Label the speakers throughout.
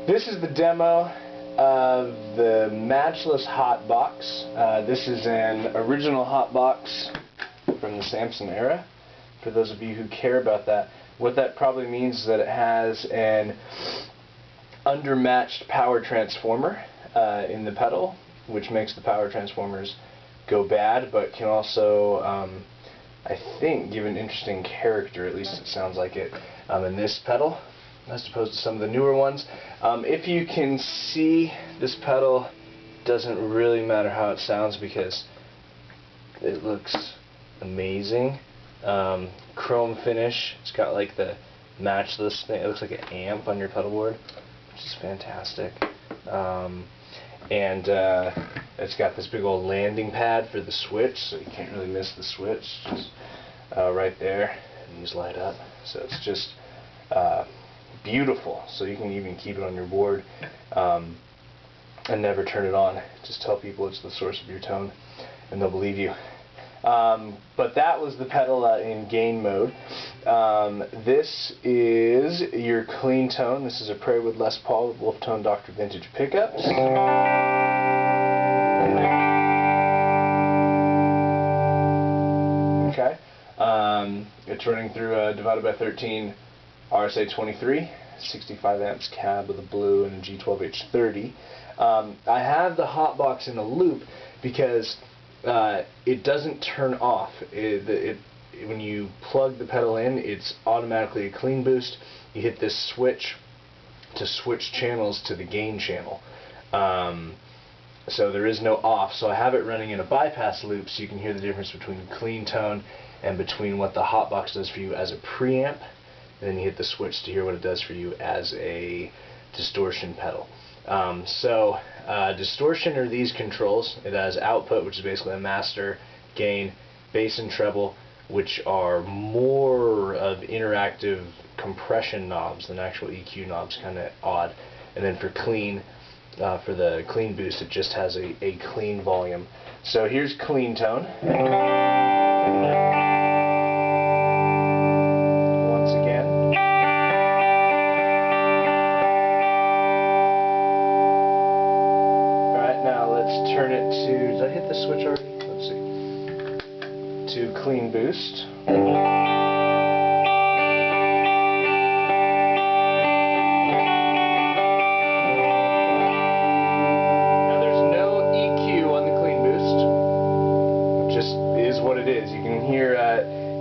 Speaker 1: This is the demo of the Matchless Hotbox. This is an original Hotbox from the Sampson era. For those of you who care about that, what that probably means is that it has an undermatched power transformer in the pedal, which makes the power transformers go bad, but can also, I think, give an interesting character. At least it sounds like it in this pedal, as opposed to some of the newer ones. If you can see, this pedal doesn't really matter how it sounds because it looks amazing. Chrome finish. It's got like the Matchless thing. It looks like an amp on your pedal board, which is fantastic. It's got this big old landing pad for the switch, so you can't really miss the switch. Just right there, and these light up. So it's just beautiful. So you can even keep it on your board and never turn it on. Just tell people it's the source of your tone, and they'll believe you. But that was the pedal in gain mode. This is your clean tone. This is a Prairie Wood Les Paul with Wolf Tone Dr. Vintage pickups. Okay. It's running through a divided by 13 RSA 23, 65 amps cab with a blue and a G12H30. I have the Hotbox in a loop because it doesn't turn off. When you plug the pedal in, it's automatically a clean boost. You hit this switch to switch channels to the gain channel. So there is no off. So I have it running in a bypass loop so you can hear the difference between clean tone and between what the Hotbox does for you as a preamp. And then you hit the switch to hear what it does for you as a distortion pedal. Distortion are these controls. It has output, which is basically a master, gain, bass and treble, which are more of interactive compression knobs than actual EQ knobs, kind of odd. And then for clean, for the clean boost, it just has a clean volume. So here's clean tone. Turn it to, did I hit the switch already? Let's see. To clean boost. Now there's no EQ on the clean boost. It just is what it is. You can hear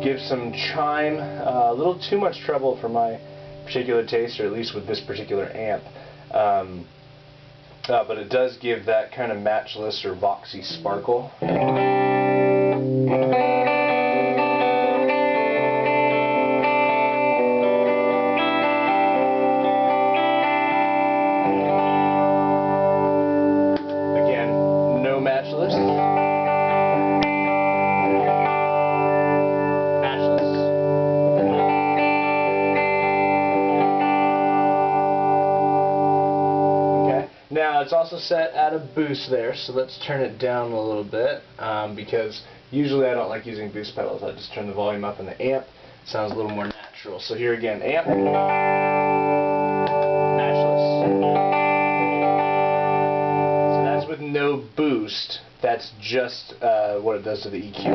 Speaker 1: give some chime, a little too much treble for my particular taste, or at least with this particular amp. But it does give that kind of matchless or boxy sparkle. Again, no matchless. Now it's also set at a boost there, so let's turn it down a little bit because usually I don't like using boost pedals. I just turn the volume up in the amp. It sounds a little more natural. So here again, amp, matchless. So that's with no boost. That's just what it does to the EQ.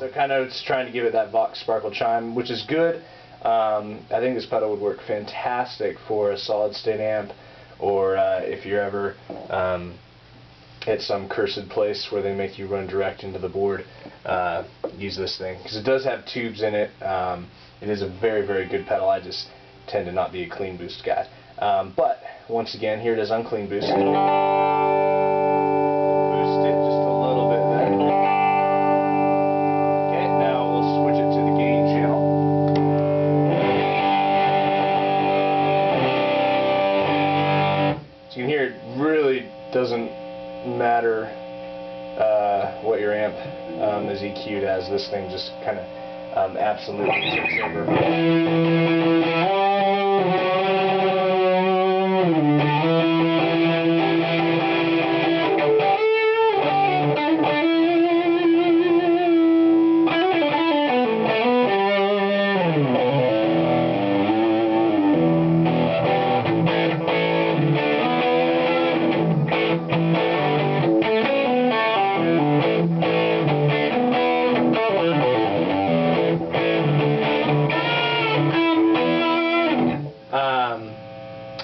Speaker 1: so kind of it's trying to give it that Vox sparkle chime, which is good. I think this pedal would work fantastic for a solid state amp, or if you're ever at some cursed place where they make you run direct into the board, use this thing, because it does have tubes in it. It is a very, very good pedal. I just tend to not be a clean boost guy. But once again, here it is unclean boost. Boost it just a little bit there. Okay, now we'll switch it to the gain channel. So you can hear it really doesn't matter what your amp is EQ'd as. This thing just kind of absolutely takes over.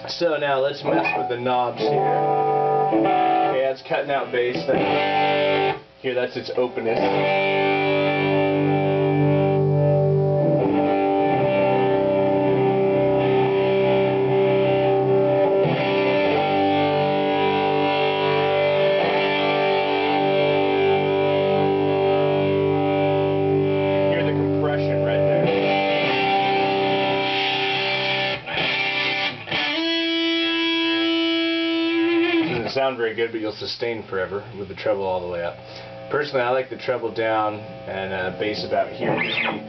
Speaker 1: So now let's mess with the knobs here. Okay, that's cutting out bass. Here, that's its openness. Hear the compression right there. Sound very good, but you'll sustain forever with the treble all the way up. Personally, I like the treble down and bass about here. It gives me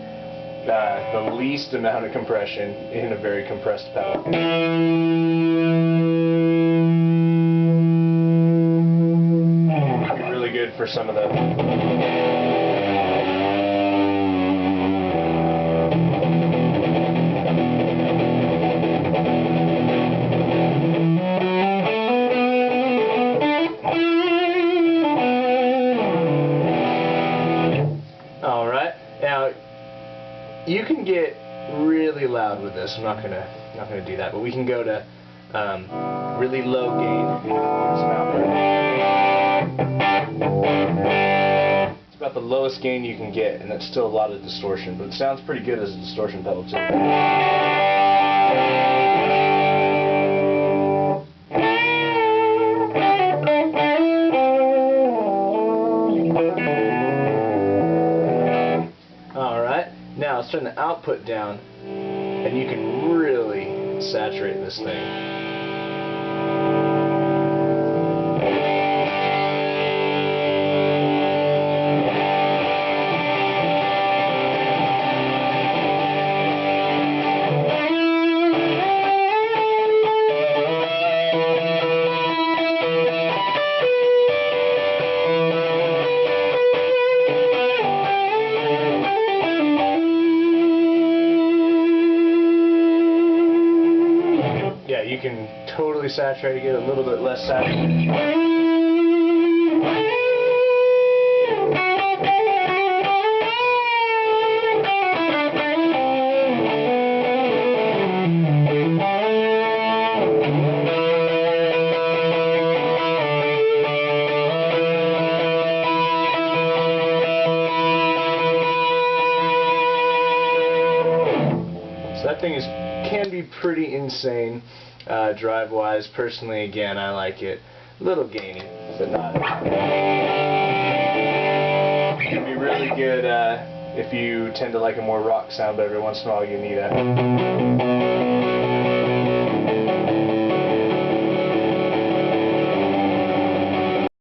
Speaker 1: the least amount of compression in a very compressed pedal. It'd be really good for some of the you can get really loud with this. I'm not gonna do that, but we can go to really low gain. It's about the lowest gain you can get, and that's still a lot of distortion, but it sounds pretty good as a distortion pedal too. Now let's turn the output down, and you can really saturate this thing. You can totally saturate, get a little bit less saturated. So that thing can be pretty insane. Drive-wise, personally, again, I like it a little gainy, but not. It can be really good if you tend to like a more rock sound, but every once in a while you need a